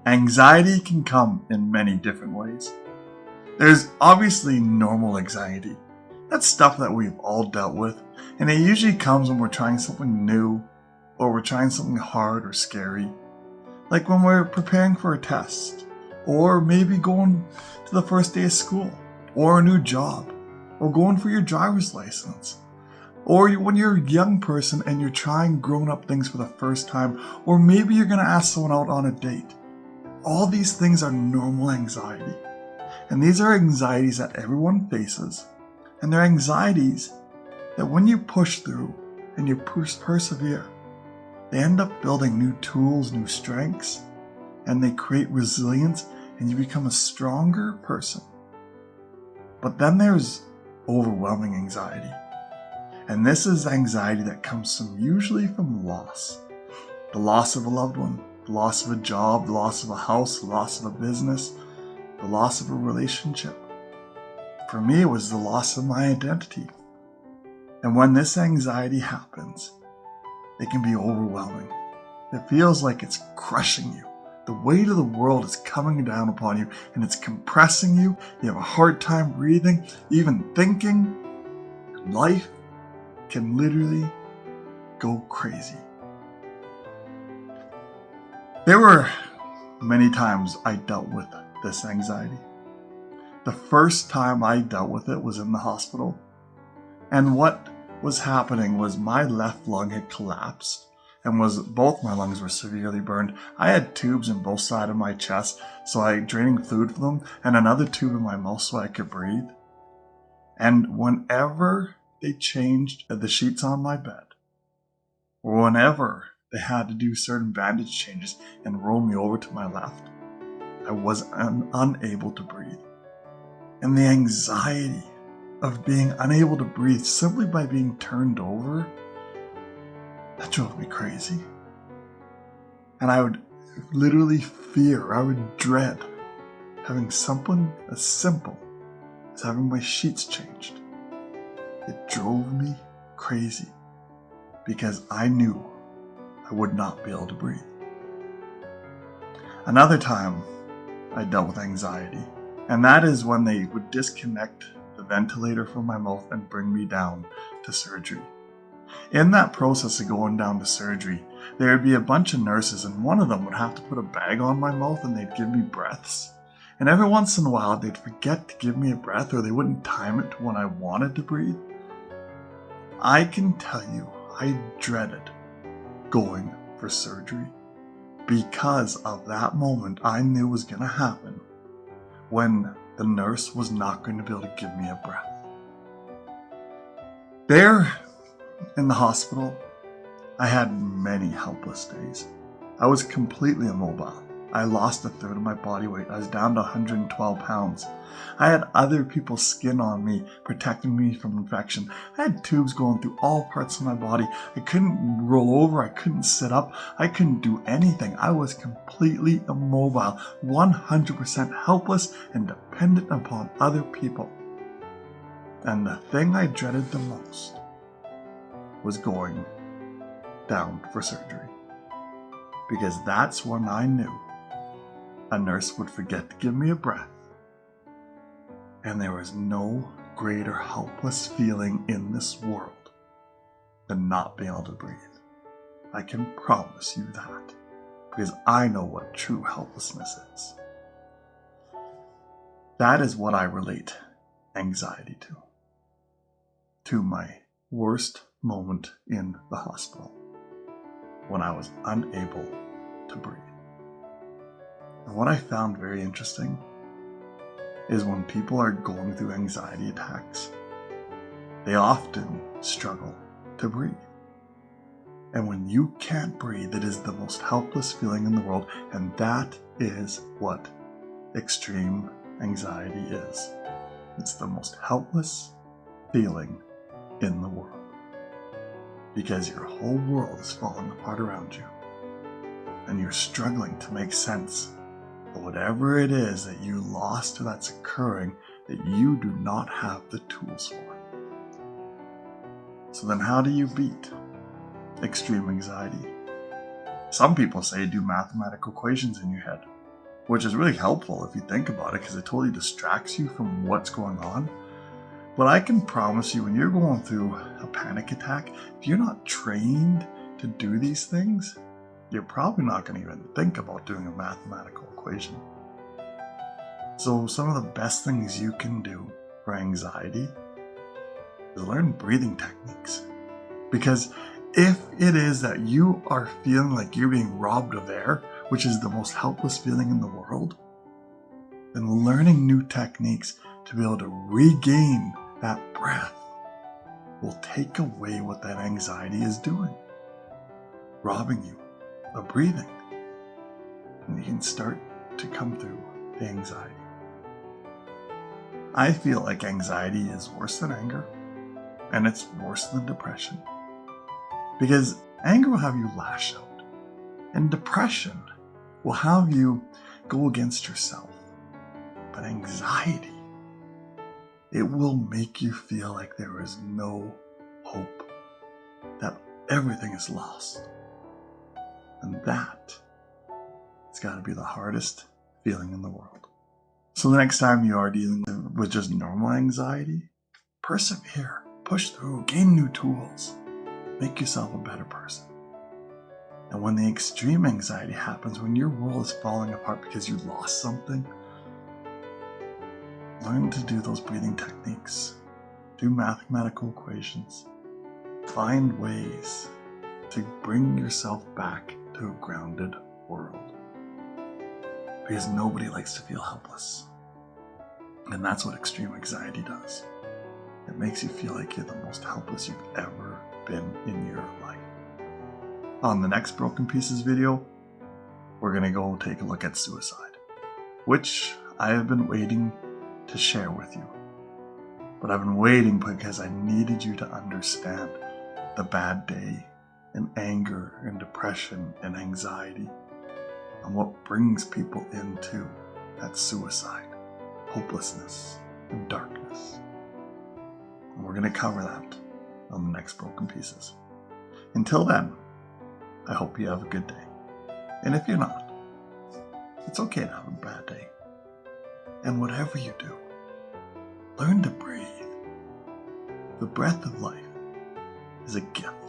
Anxiety can come in many different ways. There's obviously normal anxiety. That's stuff that we've all dealt with, and it usually comes when we're trying something new, or we're trying something hard or scary. Like when we're preparing for a test, or maybe going to the first day of school, or a new job, or going for your driver's license. Or when you're a young person and you're trying grown-up things for the first time, or maybe you're going to ask someone out on a date. All these things are normal anxiety. And these are anxieties that everyone faces. And they're anxieties that when you push through and you persevere, they end up building new tools, new strengths, and they create resilience, and you become a stronger person. But then there's overwhelming anxiety. And this is anxiety that comes usually from loss. The loss of a loved one, the loss of a job, the loss of a house, the loss of a business, the loss of a relationship. For me, it was the loss of my identity. And when this anxiety happens, it can be overwhelming. It feels like it's crushing you. The weight of the world is coming down upon you and it's compressing you. You have a hard time breathing, even thinking. Life can literally go crazy. There were many times I dealt with this anxiety. The first time I dealt with it was in the hospital. And what was happening was my left lung had collapsed and both my lungs were severely burned. I had tubes in both sides of my chest, so I draining food from them, and another tube in my mouth so I could breathe. And whenever they changed the sheets on my bed, or whenever they had to do certain bandage changes and roll me over to my left, I was unable to breathe. And the anxiety of being unable to breathe simply by being turned over, that drove me crazy. And I would literally fear, I would dread having something as simple as having my sheets changed. It drove me crazy because I knew I would not be able to breathe. Another time I dealt with anxiety, and that is when they would disconnect the ventilator from my mouth and bring me down to surgery. In that process of going down to surgery, there would be a bunch of nurses, and one of them would have to put a bag on my mouth and they'd give me breaths. And every once in a while they'd forget to give me a breath, or they wouldn't time it to when I wanted to breathe. I can tell you, I dreaded going for surgery because of that moment I knew was going to happen when the nurse was not going to be able to give me a breath. There in the hospital, I had many helpless days. I was completely immobile. I lost a third of my body weight. I was down to 112 pounds. I had other people's skin on me, protecting me from infection. I had tubes going through all parts of my body. I couldn't roll over. I couldn't sit up. I couldn't do anything. I was completely immobile, 100% helpless and dependent upon other people. And the thing I dreaded the most was going down for surgery. Because that's when I knew a nurse would forget to give me a breath. And there was no greater helpless feeling in this world than not being able to breathe. I can promise you that, because I know what true helplessness is. That is what I relate anxiety to my worst moment in the hospital, when I was unable to breathe. And what I found very interesting is when people are going through anxiety attacks, they often struggle to breathe. And when you can't breathe, it is the most helpless feeling in the world, and that is what extreme anxiety is. It's the most helpless feeling in the world, because your whole world is falling apart around you, and you're struggling to make sense of whatever it is that you lost or that's occurring that you do not have the tools for. So then how do you beat extreme anxiety? Some people say do mathematical equations in your head. which is really helpful if you think about it because it totally distracts you from what's going on. But I can promise you, when you're going through a panic attack, if you're not trained to do these things, you're probably not going to even think about doing a mathematical equation. So some of the best things you can do for anxiety is learn breathing techniques. Because if it is that you are feeling like you're being robbed of air, which is the most helpless feeling in the world, then learning new techniques to be able to regain that breath will take away what that anxiety is doing, robbing you of breathing. And you can start to come through the anxiety. I feel like anxiety is worse than anger, and it's worse than depression. Because anger will have you lash out, and depression will have you go against yourself. But anxiety, it will make you feel like there is no hope, that everything is lost. And that has got to be the hardest feeling in the world. So the next time you are dealing with just normal anxiety, persevere, push through, gain new tools, make yourself a better person. And when the extreme anxiety happens, when your world is falling apart because you lost something, learn to do those breathing techniques, do mathematical equations, find ways to bring yourself back to a grounded world. Because nobody likes to feel helpless. And that's what extreme anxiety does. It makes you feel like you're the most helpless you've ever been in your life. On the next Broken Pieces video, we're going to go take a look at suicide, which I have been waiting to share with you. But I've been waiting because I needed you to understand the bad day and anger and depression and anxiety and what brings people into that suicide, hopelessness, and darkness. And we're going to cover that on the next Broken Pieces. Until then, I hope you have a good day. And if you're not, it's okay to have a bad day. And whatever you do, learn to breathe. The breath of life is a gift.